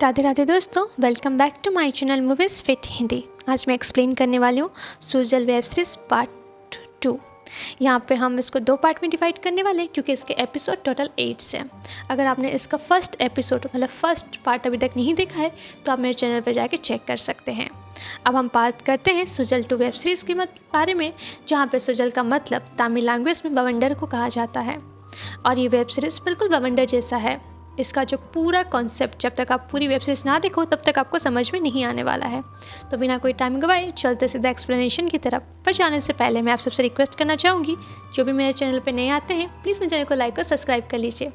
राधे राधे दोस्तों, welcome back to my channel movies fit Hindi. आज मैं एक्सप्लेन करने वाली हूँ सुजल वेब सीरीज़ पार्ट 2। यहाँ पे हम इसको 2 पार्ट में डिवाइड करने वाले हैं क्योंकि इसके एपिसोड टोटल 8 से हैं। अगर आपने इसका फर्स्ट एपिसोड मतलब फर्स्ट पार्ट अभी तक नहीं देखा है तो आप मेरे चैनल पर जाके चेक कर सकते हैं। अब हम बात करते हैं सुजल 2 वेब सीरीज़ के बारे में, जहाँ पे सुजल का मतलब तमिल लैंग्वेज में बवंडर को कहा जाता है। और ये वेब सीरीज़ बिल्कुल बवंडर जैसा है। इसका जो पूरा कॉन्सेप्ट जब तक आप पूरी वेब सीरीज़ ना देखो तब तक आपको समझ में नहीं आने वाला है। तो बिना कोई टाइम गवाए चलते सीधा एक्सप्लेनेशन की तरफ। पर जाने से पहले मैं आप सबसे रिक्वेस्ट करना चाहूँगी, जो भी मेरे चैनल पर नए आते हैं प्लीज़ मेरे चैनल को लाइक और सब्सक्राइब कर लीजिए।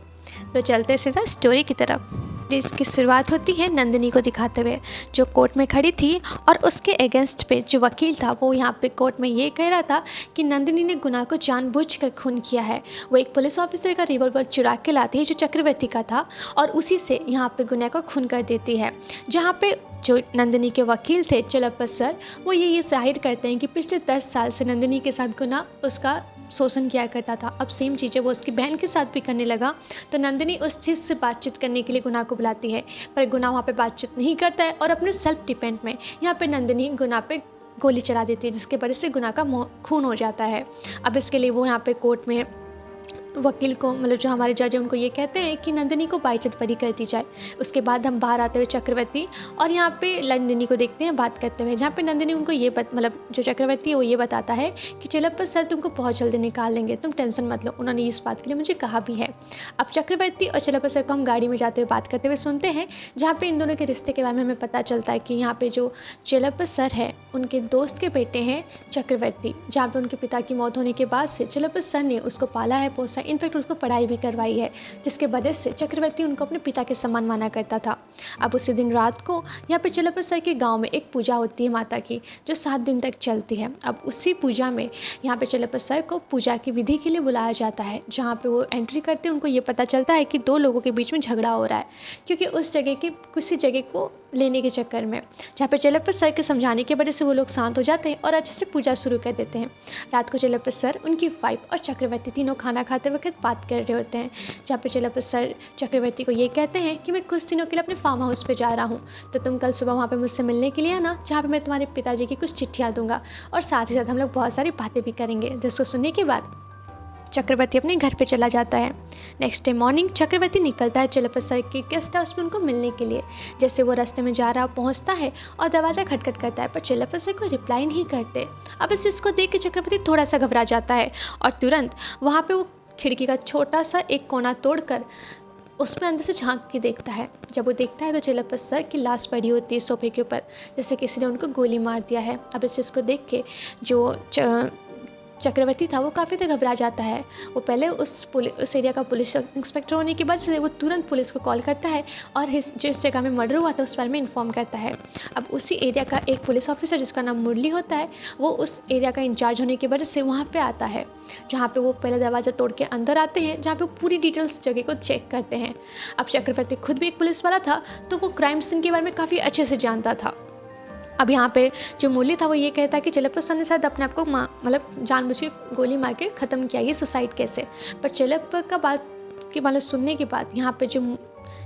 तो चलते सीधा स्टोरी की तरफ। इसकी शुरुआत होती है नंदिनी को दिखाते हुए, जो कोर्ट में खड़ी थी और उसके अगेंस्ट पे जो वकील था वो यहाँ पे कोर्ट में ये कह रहा था कि नंदिनी ने गुनाह को जानबूझकर खून किया है। वो एक पुलिस ऑफिसर का रिवॉल्वर चुरा के लाती है जो चक्रवर्ती का था और उसी से यहाँ पे गुनाह को खून कर देती है। जहाँ पे जो नंदिनी के वकील थे चलप्पा सर, वो ये जाहिर करते हैं कि पिछले 10 साल से नंदिनी के साथ गुनाह उसका शोषण किया करता था। अब सेम चीज़ें वो उसकी बहन के साथ भी करने लगा। तो नंदिनी उस चीज़ से बातचीत करने के लिए गुनाह को बुलाती है, पर गुनाह वहाँ पे बातचीत नहीं करता है और अपने सेल्फ डिपेंड में यहाँ पे नंदिनी गुनाह पे गोली चला देती है, जिसके वजह से गुनाह का खून हो जाता है। अब इसके लिए वो यहाँ पे कोर्ट में वकील को मतलब जो हमारे जज है उनको ये कहते हैं कि नंदिनी को बाइज्जत बरी कर दी जाए। उसके बाद हम बाहर आते हुए चक्रवर्ती और यहाँ पे नंदिनी को देखते हैं बात करते हुए, जहाँ पे नंदिनी उनको ये मतलब जो चक्रवर्ती है वो ये बताता है कि चलप्पा सर तुमको बहुत जल्दी निकाल लेंगे, तुम टेंशन मत लो। उन्होंने इस बात के लिए मुझे कहा भी है। अब चक्रवर्ती और चलप्पा सर को हम गाड़ी में जाते हुए बात करते हुए सुनते हैं, जहाँ पे इन दोनों के रिश्ते के बारे में हमें पता चलता है कि यहाँ पे जो चलप्पा सर है उनके दोस्त के बेटे हैं चक्रवर्ती, जहाँ पे उनके पिता की मौत होने के बाद से चलप्पा सर ने उसको पाला है, पोसा, इनफैक्ट उसको पढ़ाई भी करवाई है, जिसके वजह से चक्रवर्ती उनको अपने पिता के समान माना करता था। अब उसी दिन रात को यहाँ पे चलप्पा सर के गांव में एक पूजा होती है माता की, जो 7 दिन तक चलती है। अब उसी पूजा में यहाँ पे चलप्पा सर को पूजा की विधि के लिए बुलाया जाता है। जहाँ पे वो एंट्री करते हैं उनको ये पता चलता है कि 2 लोगों के बीच में झगड़ा हो रहा है, क्योंकि उस जगह की किसी जगह को लेने के चक्कर में, जहाँ पे चलप्पा सर के समझाने की वजह से वो लोग शांत हो जाते हैं और अच्छे से पूजा शुरू कर देते हैं। रात को चलप्पा सर, उनकी वाइफ और चक्रवर्ती तीनों खाना खाते वक्त बात कर रहे होते हैं, जहाँ पे चलप्पा सर चक्रवर्ती को ये कहते हैं कि मैं कुछ दिनों के लिए अपने फार्म हाउस पे जा रहा हूँ, तो तुम कल सुबह वहाँ पे मुझसे मिलने के लिए आना, जहाँ पे मैं तुम्हारे पिताजी की कुछ चिट्ठियाँ दूंगा और साथ ही साथ हम लोग बहुत सारी बातें भी करेंगे। जिसको सुनने के बाद चक्रवर्ती अपने घर पे चला जाता है। नेक्स्ट डे मॉर्निंग चक्रवर्ती निकलता है चलप्पा सर के गेस्ट हाउस में उनको मिलने के लिए। जैसे वो रास्ते में जा रहा पहुंचता है और दरवाज़ा खटखट करता है, पर चलप्पा सर कोई रिप्लाई नहीं करते। अब इस चीज़ को देख के चक्रवर्ती थोड़ा सा घबरा जाता है और तुरंत वहाँ पे वो खिड़की का छोटा सा एक कोना तोड़कर उसमें अंदर से झांक के देखता है। जब वो देखता है तो चलप्पा सर की लाश पड़ी होती है सोफे के ऊपर, जैसे किसी ने उनको गोली मार दिया है। अब इस चीज़ को देख के जो चक्रवर्ती था वो काफ़ी तक घबरा जाता है। वो पहले उस एरिया का पुलिस इंस्पेक्टर होने के बाद से वो तुरंत पुलिस को कॉल करता है और जिस जगह में मर्डर हुआ था उस बारे में इन्फॉर्म करता है। अब उसी एरिया का एक पुलिस ऑफिसर जिसका नाम मुरली होता है, वो उस एरिया का इंचार्ज होने की वजह से वहाँ पे आता है, जहाँ पे वो पहले दरवाज़ा तोड़ के अंदर आते हैं, जहाँ पे वो पूरी डिटेल्स जगह को चेक करते हैं। अब चक्रवर्ती खुद भी एक पुलिस वाला था, तो वो क्राइम सीन के बारे में काफ़ी अच्छे से जानता था। अब यहाँ पे जो मुरली था वो ये कहता है कि चलप्पा सर ने शायद अपने आप को मतलब जानबूझ के गोली मार के ख़त्म किया, ये सुसाइड कैसे। पर चलप्पा का बात की मतलब सुनने के बाद यहाँ पे जो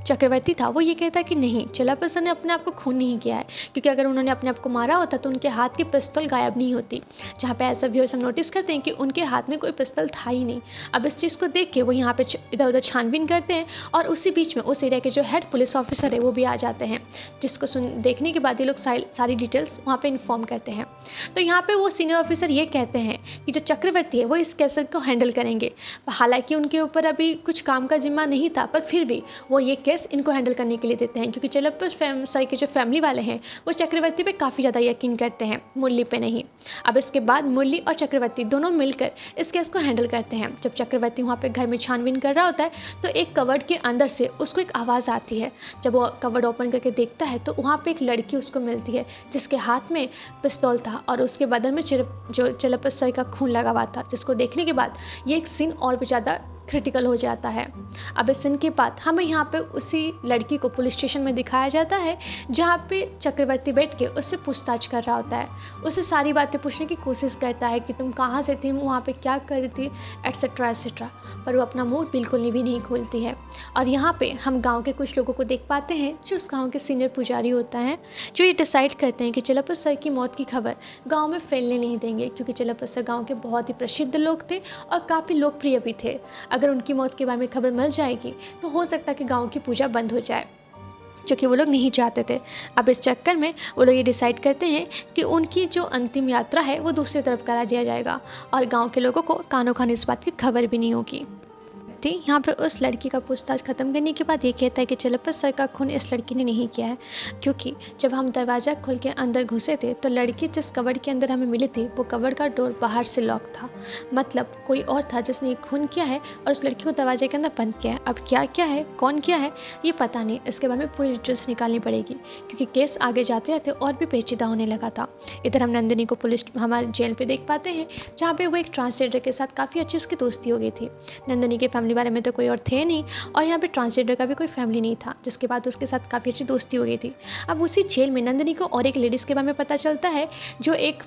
चक्रवर्ती था वो ये कहता है कि नहीं, चलप्पा सर ने अपने आप को खून नहीं किया है, क्योंकि अगर उन्होंने अपने आप को मारा होता तो उनके हाथ की पिस्तौल गायब नहीं होती। जहाँ पे ऐसा व्यूअर्स हम नोटिस करते हैं कि उनके हाथ में कोई पिस्तौल था ही नहीं। अब इस चीज़ को देख के वो यहाँ पे इधर उधर छानबीन करते हैं और उसी बीच में उस एरिया के जो हेड पुलिस ऑफिसर है वो भी आ जाते हैं, जिसको देखने के बाद ये लोग सारी डिटेल्स वहाँ पर इन्फॉर्म करते हैं। तो यहाँ पर वो सीनियर ऑफिसर ये कहते हैं कि जो चक्रवर्ती है वो इस केस को हैंडल करेंगे। हालांकि उनके ऊपर अभी कुछ काम का जिम्मा नहीं था, पर फिर भी वो ये केस इनको हैंडल करने के लिए देते हैं, क्योंकि चलप्पा सर के जो फैमिली वाले हैं वो चक्रवर्ती पे काफ़ी ज़्यादा यकीन करते हैं, मुरली पे नहीं। अब इसके बाद मुरली और चक्रवर्ती दोनों मिलकर इस केस को हैंडल करते हैं। जब चक्रवर्ती वहाँ पे घर में छानबीन कर रहा होता है तो एक कवर्ड के अंदर से उसको एक आवाज़ आती है। जब वो कवर्ड ओपन करके देखता है तो वहाँ पर एक लड़की उसको मिलती है, जिसके हाथ में पिस्तौल था और उसके बदन में जो चलप्पा सर का खून लगा हुआ था, जिसको देखने के बाद ये एक सीन और भी ज़्यादा क्रिटिकल हो जाता है। अब इस सीन के बाद हमें यहाँ पे उसी लड़की को पुलिस स्टेशन में दिखाया जाता है जहाँ पे चक्रवर्ती बैठ के उससे पूछताछ कर रहा होता है, उससे सारी बातें पूछने की कोशिश करता है कि तुम कहाँ से थी, वहाँ पे क्या कर रही थी, एट्सेट्रा एट्सेट्रा, पर वो अपना मुंह बिल्कुल भी नहीं खोलती है। और यहाँ पे हम गाँव के कुछ लोगों को देख पाते हैं जो उस गाँव के सीनियर पुजारी होता है, जो ये डिसाइड करते हैं कि चलप्पा सर की मौत की खबर गाँव में फैलने नहीं देंगे, क्योंकि चलप्पा सर गाँव के बहुत ही प्रसिद्ध लोग थे और काफ़ी लोकप्रिय भी थे। अगर उनकी मौत के बारे में खबर मिल जाएगी तो हो सकता है कि गांव की पूजा बंद हो जाए, जो कि वो लोग नहीं चाहते थे। अब इस चक्कर में वो लोग ये डिसाइड करते हैं कि उनकी जो अंतिम यात्रा है वो दूसरी तरफ करा दिया जाएगा और गांव के लोगों को कानो कान इस बात की खबर भी नहीं होगी। थी यहाँ पे उस लड़की का पूछताछ खत्म करने के बाद ये कहता है कि चलप्पा सर का खून इस लड़की ने नहीं किया है, क्योंकि जब हम दरवाज़ा खोल के अंदर घुसे थे तो लड़की जिस कवर के अंदर हमें मिली थी वो कवर का डोर बाहर से लॉक था, मतलब कोई और था जिसने ये खून किया है और उस लड़की को दरवाजे के अंदर बंद किया है। अब क्या क्या है, कौन किया है, ये पता नहीं, इसके बारे में पूरी डिटेल्स निकालनी पड़ेगी, क्योंकि केस आगे जाते जाते और भी पेचीदा होने लगा था। इधर हम नंदिनी को पुलिस हमारे जेल पे देख पाते हैं, जहाँ पे वो एक ट्रांसजेंडर के साथ काफ़ी अच्छी उसकी दोस्ती हो गई थी। नंदिनी के फैमिली बारे में तो कोई और थे नहीं और यहाँ पे ट्रांसजेंडर का भी कोई फैमिली नहीं था, जिसके बाद उसके साथ काफ़ी अच्छी दोस्ती हो गई थी। अब उसी जेल में नंदिनी को और एक लेडीज़ के बारे में पता चलता है जो एक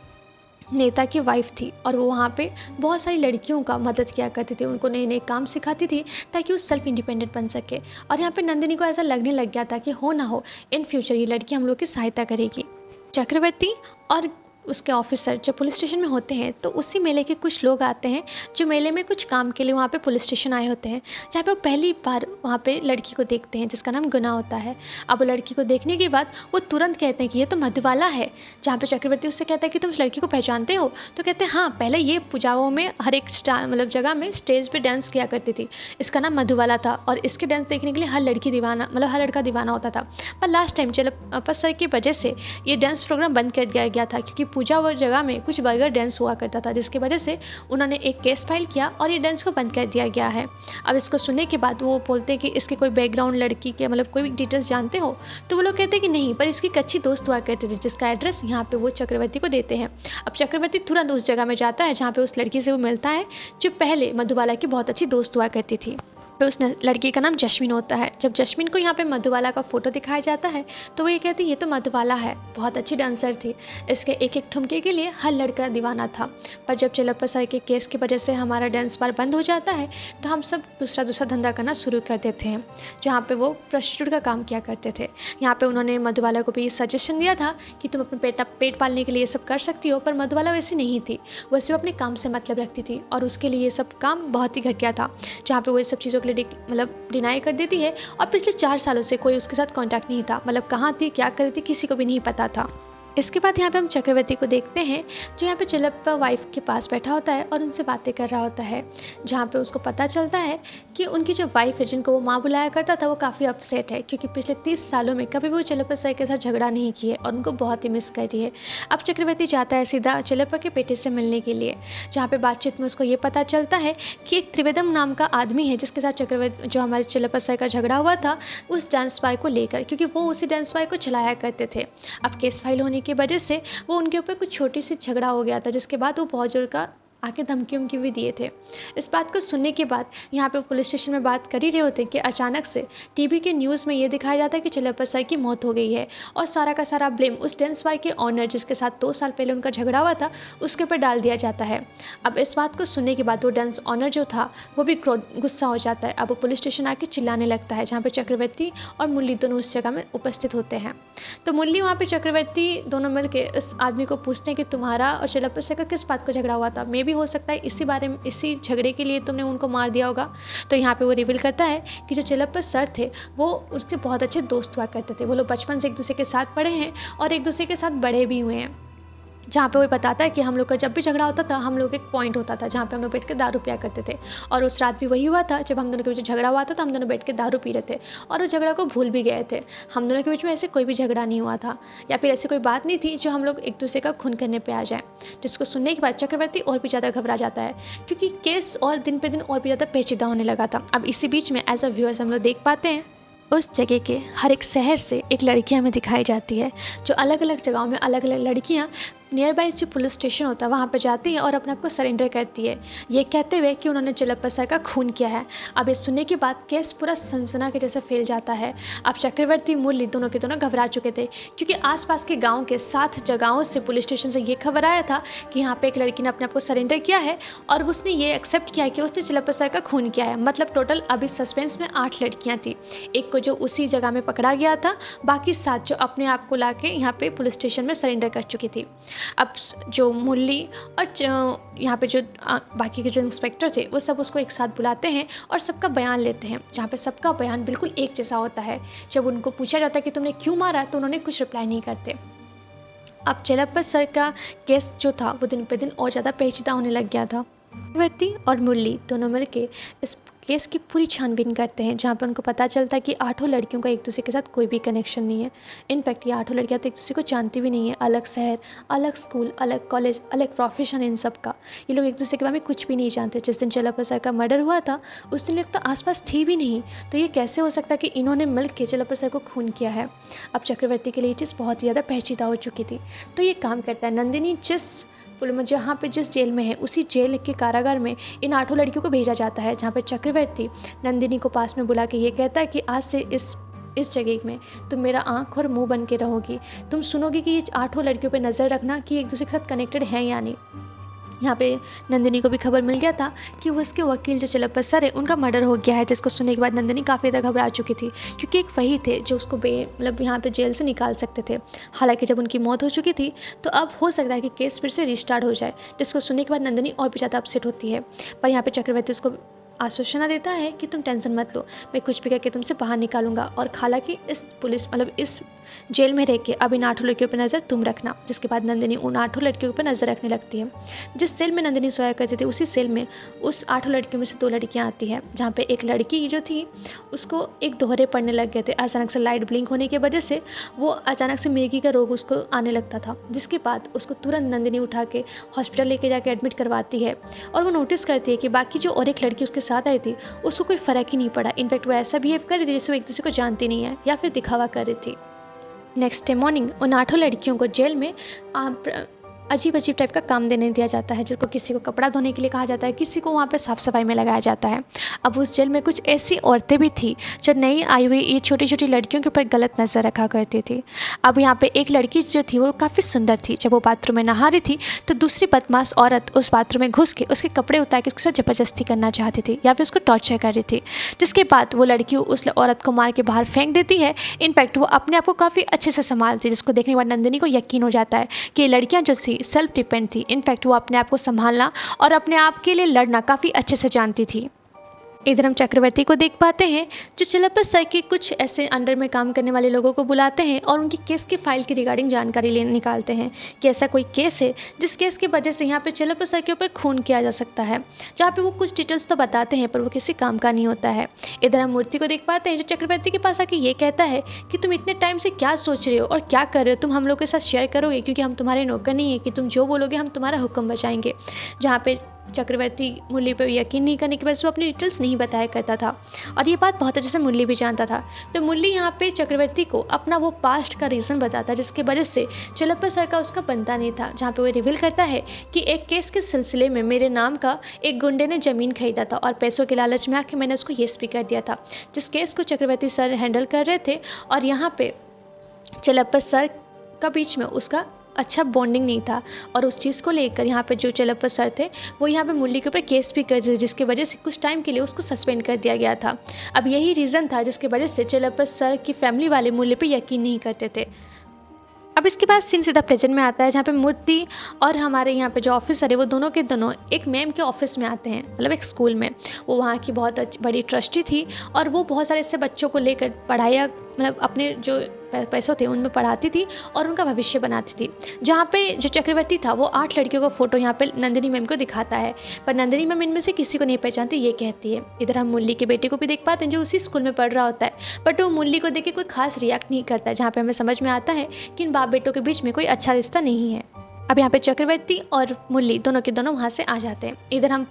नेता की वाइफ थी और वो वहाँ पे बहुत सारी लड़कियों का मदद किया करती थी, उनको नए नए काम सिखाती थी ताकि वो सेल्फ इंडिपेंडेंट बन सके। और यहाँ पे नंदिनी को ऐसा लगने लग गया था कि हो ना हो इन फ्यूचर ये लड़की हम लोग की सहायता करेगी। चक्रवर्ती और उसके ऑफिसर जब पुलिस स्टेशन में होते हैं तो उसी मेले के कुछ लोग आते हैं जो मेले में कुछ काम के लिए वहाँ पे पुलिस स्टेशन आए होते हैं, जहाँ पे वो पहली बार वहाँ पे लड़की को देखते हैं जिसका नाम गुना होता है। अब वो लड़की को देखने के बाद वो तुरंत कहते हैं कि ये तो मधुबाला है, जहाँ पे चक्रवर्ती उससे कहता है कि तुम इस लड़की को पहचानते हो, तो कहते हैं हाँ, पहले ये पूजाओं में हर एक मतलब जगह में स्टेज पर डांस किया करती थी, इसका नाम मधुबाला था और इसके डांस देखने के लिए हर लड़की दीवाना, मतलब हर लड़का दीवाना होता था। पर लास्ट टाइम चलप्पा सर की वजह से ये डांस प्रोग्राम बंद कर दिया गया था, क्योंकि पूजा वो जगह में कुछ वल्गर डांस हुआ करता था, जिसकी वजह से उन्होंने एक केस फाइल किया और ये डांस को बंद कर दिया गया है। अब इसको सुनने के बाद वो बोलते हैं कि इसके कोई बैकग्राउंड लड़की के मतलब कोई भी डिटेल्स जानते हो, तो वो लोग कहते हैं कि नहीं, पर इसकी एक अच्छी दोस्त हुआ करती थी जिसका एड्रेस यहाँ पे वो चक्रवर्ती को देते हैं। अब चक्रवर्ती तुरंत उस जगह में जाता है जहाँ पे उस लड़की से वो मिलता है जो पहले मधुबाला की बहुत अच्छी दोस्त हुआ करती थी। तो उस लड़की का नाम जस्मीन होता है। जब जस्मीन को यहाँ पे मधुबाला का फ़ोटो दिखाया जाता है तो वो ये कहती है ये तो मधुबाला है, बहुत अच्छी डांसर थी, इसके एक एक ठुमके के लिए हर लड़का दीवाना था। पर जब चलप्पा सर के केस की वजह से हमारा डांस बार बंद हो जाता है तो हम सब दूसरा धंधा करना शुरू कर देते हैं, जहाँ पर वो प्रोस्टिट्यूट का काम किया करते थे। यहाँ पर उन्होंने मधुबाला को भी ये सजेशन दिया था कि तुम अपने पेट पालने के लिए ये सब कर सकती हो, पर मधुबाला वैसी नहीं थी, वो सिर्फ अपने काम से मतलब रखती थी और उसके लिए ये सब काम बहुत ही घटिया था, जहाँ पर वो ये सब चीज़ों मतलब डिनाई कर देती है। और पिछले 4 सालों से कोई उसके साथ कांटेक्ट नहीं था, मतलब कहाँ थी, क्या कर रही थी, किसी को भी नहीं पता था। इसके बाद यहाँ पे हम चक्रवर्ती को देखते हैं जो यहाँ पे चलप्पा वाइफ के पास बैठा होता है और उनसे बातें कर रहा होता है, जहाँ पे उसको पता चलता है कि उनकी जो वाइफ है जिनको वो माँ बुलाया करता था वो काफ़ी अपसेट है, क्योंकि पिछले 30 सालों में कभी भी वो चलप्पा सर के साथ झगड़ा नहीं किए और उनको बहुत ही मिस कर रही है। अब चक्रवर्ती जाता है सीधा चलप्पा के बेटे से मिलने के लिए, जहाँ पर बातचीत में उसको ये पता चलता है कि एक त्रिवेदम नाम का आदमी है जिसके साथ चक्रवर्ती जो हमारे चलप्पा सर का झगड़ा हुआ था उस डांस बार को लेकर, क्योंकि वो उसी डांस बार को चलाया करते थे। अब केस फाइल होने की वजह से वो उनके ऊपर कुछ छोटी सी झगड़ा हो गया था, जिसके बाद वो बहुत जोर का आके धमकी उमकी भी दिए थे। इस बात को सुनने के बाद यहाँ पे पुलिस स्टेशन में बात कर ही रहे होते कि अचानक से टीवी के न्यूज़ में ये दिखाया जाता है कि चलप्पा सर की मौत हो गई है और सारा का सारा ब्लेम उस डांस बार के ऑनर जिसके साथ 2 साल पहले उनका झगड़ा हुआ था उसके ऊपर डाल दिया जाता है। अब इस बात को सुनने के बाद वो डांस ऑनर जो था वो भी गुस्सा हो जाता है। अब वो पुलिस स्टेशन आके चिल्लाने लगता है, जहाँ पर चक्रवर्ती और मुरली दोनों उस जगह में उपस्थित होते हैं। तो मुरली वहाँ पर चक्रवर्ती दोनों मिल के इस आदमी को पूछते हैं कि तुम्हारा और चलप्पा सर का किस बात को झगड़ा हुआ था, मे भी हो सकता है इसी बारे में, इसी झगड़े के लिए तुमने उनको मार दिया होगा। तो यहाँ पे वो रिवील करता है कि जो चलप्पा सर थे वो उसके बहुत अच्छे दोस्त हुआ करते थे, वो लोग बचपन से एक दूसरे के साथ पढ़े हैं और एक दूसरे के साथ बड़े भी हुए हैं। जहाँ पे वो बताता है कि हम लोग का जब भी झगड़ा होता था हम लोग एक पॉइंट होता था जहाँ पे हम लोग बैठ के दारू पिया करते थे, और उस रात भी वही हुआ था। जब हम दोनों के बीच झगड़ा हुआ था तो हम दोनों बैठ के दारू पी रहे थे और उस झगड़ा को भूल भी गए थे। हम दोनों के बीच में ऐसे कोई भी झगड़ा नहीं हुआ था या फिर ऐसी कोई बात नहीं थी जो हम लोग एक दूसरे का खून करने पर आ जाए। जिसको सुनने के बाद चक्रवर्ती और भी ज़्यादा घबरा जाता है, क्योंकि केस और दिन पे दिन और भी ज़्यादा पेचीदा होने लगा था। अब इसी बीच में एज अ व्यूअर्स हम लोग देख पाते हैं उस जगह के हर एक शहर से एक लड़की हमें दिखाई जाती है, जो अलग अलग जगहों में अलग अलग लड़कियाँ नियर बाई जो पुलिस स्टेशन होता है वहाँ पर जाती है और अपने आप को सरेंडर करती है, ये कहते हुए कि उन्होंने चिलप्पा सर का खून किया है। अब ये सुनने के बाद केस पूरा सनसना के जैसे फैल जाता है। अब चक्रवर्ती मुरली दोनों के दोनों घबरा चुके थे, क्योंकि आसपास के गांव के 7 जगहों से पुलिस स्टेशन से ये खबर आया था कि यहाँ पे एक लड़की ने अपने आप को सरेंडर किया है और उसने ये एक्सेप्ट किया कि उसने चिलप्पा सर का खून किया है। मतलब टोटल अभी सस्पेंस में 8 लड़कियाँ थी, एक को जो उसी जगह में पकड़ा गया था, बाकी 7 जो अपने आप को ला के यहाँ पे पुलिस स्टेशन में सरेंडर कर चुकी थी। अब जो मुरली और यहाँ पे जो बाकी के जो इंस्पेक्टर थे वो सब उसको एक साथ बुलाते हैं और सबका बयान लेते हैं, जहाँ पे सबका बयान बिल्कुल एक जैसा होता है। जब उनको पूछा जाता है कि तुमने क्यों मारा तो उन्होंने कुछ रिप्लाई नहीं करते। अब चिलप्पा सर का केस जो था वो दिन पे दिन और ज़्यादा पेचीदा होने लग गया था। चक्रवर्ती और मुरली दोनों मिलके इस केस की पूरी छानबीन करते हैं, जहाँ पर उनको पता चलता है कि 8 लड़कियों का एक दूसरे के साथ कोई भी कनेक्शन नहीं है। इनफैक्ट ये 8 लड़कियाँ तो एक दूसरे को जानती भी नहीं है। अलग शहर, अलग स्कूल, अलग कॉलेज, अलग प्रोफेशन, इन सब का ये लोग एक दूसरे के बारे में कुछ भी नहीं जानते। जिस दिन चिलप्पा सर का मर्डर हुआ था उस दिन लोग तो आसपास थी भी नहीं, तो ये कैसे हो सकता कि इन्होंने मिल के चिलप्पा सर को खून किया है। अब चक्रवर्ती के लिए ये चीज़ बहुत ही ज़्यादा पेचीदा हो चुकी थी, तो ये काम करता है। नंदिनी जहाँ पे जिस जेल में है उसी जेल के कारागार में इन 8 लड़कियों को भेजा जाता है, जहाँ पे चक्रवर्ती नंदिनी को पास में बुला के ये कहता है कि आज से इस जगह में तुम मेरा आँख और मुंह बन के रहोगी। तुम सुनोगी कि ये 8 लड़कियों पे नज़र रखना कि एक दूसरे के साथ कनेक्टेड हैं या नहीं। यहाँ पे नंदिनी को भी खबर मिल गया था कि वो उसके वकील जो चिलप्पा सर है उनका मर्डर हो गया है, जिसको सुनने के बाद नंदिनी काफ़ी ज़्यादा घबरा चुकी थी, क्योंकि एक वही थे जो उसको मतलब यहाँ पे जेल से निकाल सकते थे। हालांकि जब उनकी मौत हो चुकी थी तो अब हो सकता है कि केस फिर से रिस्टार्ट हो जाए, जिसको सुनने के बाद नंदिनी और भी ज़्यादा अपसेट होती है। पर यहाँ पर चक्रवर्ती उसको आश्वासना देता है कि तुम टेंशन मत लो, मैं कुछ भी करके तुमसे बाहर निकालूंगा। और हालांकि इस जेल में रह के अब इन 8 लड़कियों पर नज़र तुम रखना। जिसके बाद नंदिनी उन 8 लड़कियों पर नज़र रखने लगती है। जिस सेल में नंदिनी सोया करती थी उसी सेल में उस 8 लड़कियों में से 2 लड़कियां आती हैं, जहाँ पे एक लड़की जो थी उसको एक दोहरे पड़ने लग गए थे। अचानक से लाइट ब्लिंक होने की वजह से वो अचानक से मिर्गी का रोग उसको आने लगता था, जिसके बाद उसको तुरंत नंदिनी उठा के हॉस्पिटल लेके जाके एडमिट करवाती है। और वो नोटिस करती है कि बाकी जो और एक लड़की उसके साथ आई थी उसको कोई फ़र्क ही नहीं पड़ा। इनफैक्ट वो ऐसा बिहेव कर रही थी जैसे वो एक दूसरे को जानती नहीं है या फिर दिखावा कर रही थी। नेक्स्ट डे मॉर्निंग उन 8 लड़कियों को जेल में अजीब अजीब टाइप का काम देने दिया जाता है, जिसको किसी को कपड़ा धोने के लिए कहा जाता है, किसी को वहाँ पे साफ़ सफाई में लगाया जाता है। अब उस जेल में कुछ ऐसी औरतें भी थी जो नई आई हुई ये छोटी छोटी लड़कियों के ऊपर गलत नज़र रखा करती थी। अब यहाँ पे एक लड़की जो थी वो काफ़ी सुंदर थी। जब वो बाथरूम में नहा रही थी तो दूसरी बदमाश औरत उस बाथरूम में घुस के उसके कपड़े उतार के उसके साथ ज़बरदस्ती करना चाहती थी या फिर उसको टॉर्चर कर रही थी, जिसके बाद वो लड़की उस औरत को मार के बाहर फेंक देती है। इनफैक्ट वो अपने आप को काफ़ी अच्छे से संभालती है, जिसको देखने के बाद नंदिनी को यकीन हो जाता है कि ये लड़कियाँ जो थी सेल्फ डिपेंड थी। इनफैक्ट वो अपने आप को संभालना और अपने आप के लिए लड़ना काफ़ी अच्छे से जानती थी। इधर हम चक्रवर्ती को देख पाते हैं जो चिलप्पा सर के कुछ ऐसे अंडर में काम करने वाले लोगों को बुलाते हैं और उनकी केस की फाइल की रिगार्डिंग जानकारी निकालते हैं कि ऐसा कोई केस है जिस केस की वजह से यहाँ पे चिलप्पा सर के ऊपर खून किया जा सकता है, जहाँ पे वो कुछ डिटेल्स तो बताते हैं पर वो किसी काम का नहीं होता है। इधर हम मूर्ति को देख पाते हैं जो चक्रवर्ती के पास आके ये कहता है कि तुम इतने टाइम से क्या सोच रहे हो और क्या कर रहे हो, तुम हम लोग के साथ शेयर करोगे, क्योंकि हम तुम्हारे नौकर नहीं है कि तुम जो बोलोगे हम तुम्हारा हुक्म बचाएंगे। जहाँ पे चक्रवर्ती मुरली पर यकीन नहीं करने की वजह से वो अपनी डिटेल्स नहीं बताया करता था, और ये बात बहुत अच्छे से मुरली भी जानता था। तो मुरली यहाँ पे चक्रवर्ती को अपना वो पास्ट का रीज़न बताता है जिसकी वजह से चिलप्पा सर का उसका बनता नहीं था, जहाँ पे वो रिवील करता है कि एक केस के सिलसिले में मेरे नाम का एक गुंडे ने ज़मीन खरीदा था और पैसों के लालच में आके मैंने उसको ये स्पीकर दिया था, जिस केस को चक्रवर्ती सर हैंडल कर रहे थे। और यहाँ पर चिलप्पा सर का बीच में उसका अच्छा बॉन्डिंग नहीं था और उस चीज़ को लेकर यहाँ पे जो चिलप्पा सर थे वो यहाँ पे मुरली के ऊपर केस भी कर दिए, जिसकी वजह से कुछ टाइम के लिए उसको सस्पेंड कर दिया गया था। अब यही रीज़न था जिसकी वजह से चिलप्पा सर की फैमिली वाले मुरली पे यकीन नहीं करते थे। अब इसके बाद सीन सीधा प्रेजेंट में आता है, जहाँ पे मूर्ति और हमारे यहाँ पे जो ऑफिसर है वो दोनों के दोनों एक मैम के ऑफिस में आते हैं, मतलब एक स्कूल में। वो वहाँ की बहुत बड़ी ट्रस्टी थी और वो बहुत सारे ऐसे बच्चों को लेकर पढ़ाया, मतलब अपने जो पैसों थे उनमें पढ़ाती थी और उनका भविष्य बनाती थी। जहाँ पे जो चक्रवर्ती था वो 8 लड़कियों का फ़ोटो यहाँ पे नंदिनी मैम को दिखाता है, पर नंदिनी मैम इनमें से किसी को नहीं पहचानती, ये कहती है। इधर हम मुरली के बेटे को भी देख पाते हैं जो उसी स्कूल में पढ़ रहा होता है, बट वो मुरली को देख के कोई खास रिएक्ट नहीं करता है, जहाँ पे हमें समझ में आता है कि इन बाप बेटों के बीच में कोई अच्छा रिश्ता नहीं है। अब यहाँ पे चक्रवर्ती और मुरली दोनों के दोनों वहाँ से आ जाते हैं। इधर हम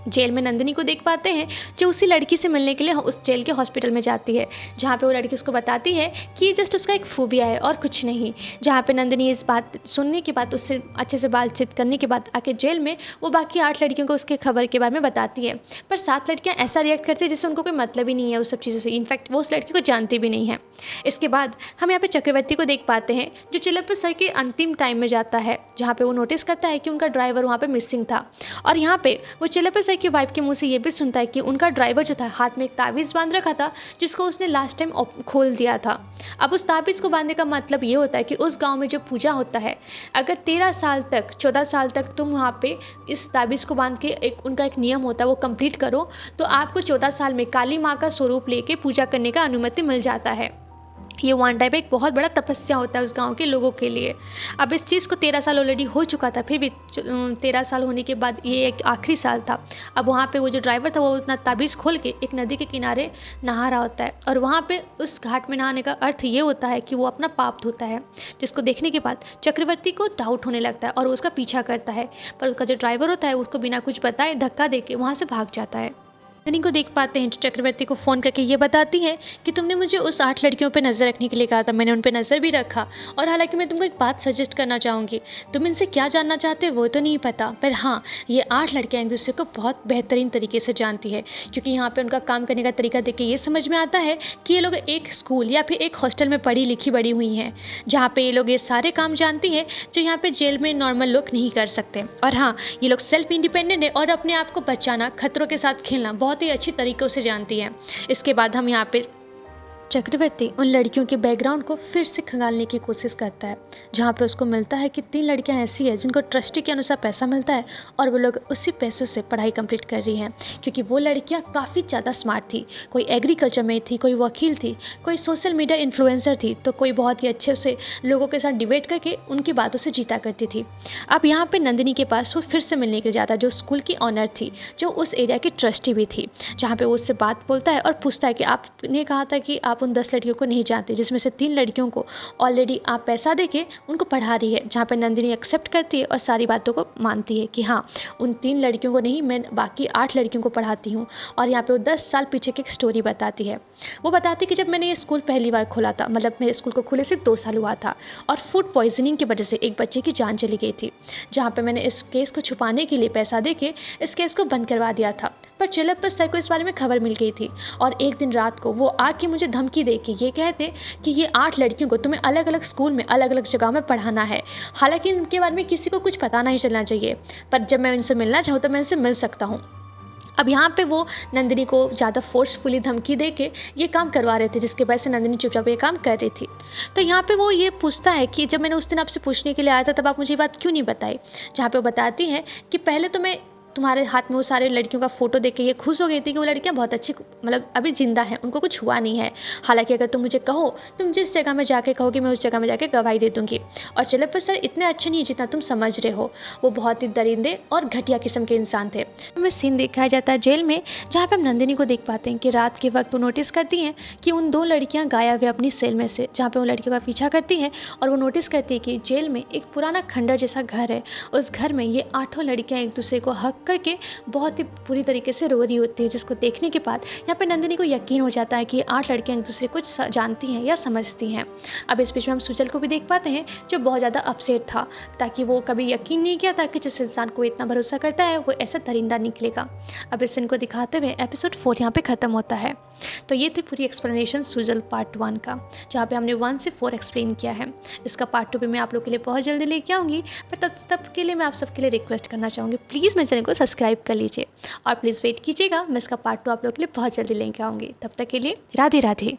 जेल में नंदिनी को देख पाते हैं जो उसी लड़की से मिलने के लिए उस जेल के हॉस्पिटल में जाती है, जहाँ पे वो लड़की उसको बताती है कि ये जस्ट उसका एक फोबिया है और कुछ नहीं। जहाँ पे नंदिनी इस बात सुनने के बाद, उससे अच्छे से बातचीत करने के बाद आके जेल में वो बाकी 8 लड़कियों को उसके खबर के बारे में बताती है, पर 7 लड़कियाँ ऐसा रिएक्ट करती है जैसे उनको कोई मतलब ही नहीं है उस सब चीज़ों से। इनफैक्ट वो उस लड़की को जानती भी नहीं है। इसके बाद हम यहाँ पे चक्रवर्ती को देख पाते हैं जो चिलप्पा सर के अंतिम टाइम में जाता है, जहाँ पे वो नोटिस करता है कि उनका ड्राइवर वहाँ पे मिसिंग था। और यहाँ पे वो चिलप्पा सर की वाइफ के मुंह से ये भी सुनता है कि उनका ड्राइवर जो था हाथ में एक ताबीज़ बांध रखा था जिसको उसने लास्ट टाइम खोल दिया था। अब उस ताबीज़ को बांधने का मतलब ये होता है कि उस गांव में जो पूजा होता है, अगर 13 साल तक 14 साल तक तुम वहाँ पे इस ताबीज़ को बांध के उनका एक नियम होता है वो कंप्लीट करो, तो आपको 14 साल में काली माँ का स्वरूप लेके पूजा करने का अनुमति मिल जाता है। ये वन टाइप एक बहुत बड़ा तपस्या होता है उस गांव के लोगों के लिए। अब इस चीज़ को 13 साल ऑलरेडी हो चुका था, फिर भी 13 साल होने के बाद ये एक आखिरी साल था। अब वहाँ पे वो जो ड्राइवर था वो उतना ताबीज़ खोल के एक नदी के किनारे नहा रहा होता है, और वहाँ पे उस घाट में नहाने का अर्थ ये होता है कि वो अपना पाप धोता है, जिसको देखने के बाद चक्रवर्ती को डाउट होने लगता है और वो उसका पीछा करता है। पर उसका जो ड्राइवर होता है उसको बिना कुछ बताए धक्का दे के वहाँ से भाग जाता है। नंदिनी को देख पाते हैं जो चक्रवर्ती को फ़ोन करके ये बताती हैं कि तुमने मुझे उस 8 लड़कियों पे नज़र रखने के लिए कहा था, मैंने उन पे नज़र भी रखा। और हालांकि मैं तुमको एक बात सजेस्ट करना चाहूँगी, तुम इनसे क्या जानना चाहते हो वो तो नहीं पता, पर हाँ ये 8 लड़कियाँ एक दूसरे को बहुत बेहतरीन तरीके से जानती है, क्योंकि यहाँ पर उनका काम करने का तरीका देख के ये समझ में आता है कि ये लोग एक स्कूल या फिर एक हॉस्टल में पढ़ी लिखी बड़ी हुई हैं, जहाँ पर ये लोग ये सारे काम जानती हैं जो यहाँ पर जेल में नॉर्मल लोग नहीं कर सकते। और हाँ, ये लोग सेल्फ इंडिपेंडेंट है और अपने आप को बचाना, खतरों के साथ खेलना बहुत ही अच्छी तरीकों से जानती है। इसके बाद हम यहाँ पे चक्रवर्ती उन लड़कियों के बैकग्राउंड को फिर से खंगालने की कोशिश करता है, जहाँ पे उसको मिलता है कि 3 लड़कियाँ ऐसी हैं जिनको ट्रस्टी के अनुसार पैसा मिलता है और वो लोग उसी पैसों से पढ़ाई कंप्लीट कर रही हैं, क्योंकि वो लड़कियाँ काफ़ी ज़्यादा स्मार्ट थी। कोई एग्रीकल्चर में थी, कोई वकील थी, कोई सोशल मीडिया इन्फ्लुएंसर थी, तो कोई बहुत ही अच्छे से लोगों के साथ डिबेट करके उनकी बातों से जीता करती थी। अब यहाँ पर नंदिनी के पास वो फिर से मिलने के लिए जाता है जो स्कूल की ऑनर थी, जो उस एरिया की ट्रस्टी भी थी, जहाँ पर वो उससे बात बोलता है और पूछता है कि आपने कहा था कि आप उन 10 लड़कियों को नहीं जानते, जिसमें से 3 लड़कियों को ऑलरेडी आप पैसा देके उनको पढ़ा रही है। जहाँ पर नंदिनी एक्सेप्ट करती है और सारी बातों को मानती है कि हाँ, उन 3 लड़कियों को नहीं, मैं बाकी 8 लड़कियों को पढ़ाती हूँ। और यहाँ पे वो 10 साल पीछे की एक स्टोरी बताती है। वो बताती है कि जब मैंने ये स्कूल पहली बार खोला था, मतलब मेरे स्कूल को खुले सिर्फ 2 साल हुआ था, और फूड पॉइजनिंग की वजह से एक बच्चे की जान चली गई थी, जहाँ पर मैंने इस केस को छुपाने के लिए पैसा देके इस केस को बंद करवा दिया था। पर चिलप्पा सर को इस बारे में खबर मिल गई थी, और एक दिन रात को वो आके मुझे धमकी दे के ये कहते कि ये 8 लड़कियों को तुम्हें अलग अलग स्कूल में अलग अलग जगह में पढ़ाना है। हालांकि इनके बारे में किसी को कुछ पता नहीं चलना चाहिए, पर जब मैं इनसे मिलना चाहूँ तो मैं इनसे मिल सकता हूँ। अब यहाँ पे वो नंदिनी को ज़्यादा फोर्सफुली धमकी दे के ये काम करवा रहे थे, जिसके वजह से नंदिनी चुपचाप ये काम कर रही थी। तो यहाँ पे वो ये पूछता है कि जब मैंने उस दिन आपसे पूछने के लिए आया था तब आप मुझे ये बात क्यों नहीं बताई। जहाँ पे वो बताती हैं कि पहले तो मैं तुम्हारे हाथ में वो सारे लड़कियों का फ़ोटो देख के ये खुश हो गई थी कि वो लड़कियां बहुत अच्छी, मतलब अभी ज़िंदा हैं, उनको कुछ हुआ नहीं है। हालांकि अगर तुम मुझे कहो, तुम जिस जगह में जाके कहोगे मैं उस जगह में जाके गवाही दे दूँगी। और चिलप्पा सर इतने अच्छे नहीं जितना तुम समझ रहे हो, वो बहुत ही दरिंदे और घटिया किस्म के इंसान थे। हमें सीन दिखाया जाता है जेल में, जहाँ पर हम नंदिनी को देख पाते हैं कि रात के वक्त वो नोटिस करती हैं कि उन 2 लड़कियाँ गायब है अपनी सेल में से, जहाँ पर वो लड़कियों का पीछा करती हैं। और वो नोटिस करती है कि जेल में एक पुराना खंडर जैसा घर है, उस घर में ये 8 लड़कियाँ एक दूसरे को हक करके बहुत ही बुरी तरीके से रो रही होती है, जिसको देखने के बाद यहाँ पे नंदिनी को यकीन हो जाता है कि 8 लड़कियाँ एक दूसरे को जानती हैं या समझती हैं। अब इस बीच में हम सुजल को भी देख पाते हैं जो बहुत ज़्यादा अपसेट था, ताकि वो कभी यकीन नहीं किया था कि जिस इंसान को इतना भरोसा करता है वो ऐसा दरिंदा निकलेगा। अब इस सीन को दिखाते हुए एपिसोड 4 यहाँ पे ख़त्म होता है। तो ये थी पूरी एक्सप्लेनेशन सुजल पार्ट 1 का, जहाँ पे हमने 1 से 4 एक्सप्लेन किया है। इसका पार्ट 2 भी मैं आप लोग के लिए बहुत जल्दी लेके आऊँगी, पर तब के लिए मैं आप सबके लिए रिक्वेस्ट करना चाहूँगी, प्लीज़ मेरे चैनल को सब्सक्राइब कर लीजिए और प्लीज़ वेट कीजिएगा, मैं इसका पार्ट 2 आप लोग के लिए बहुत जल्दी लेके आऊँगी। तब तक के लिए राधे राधे।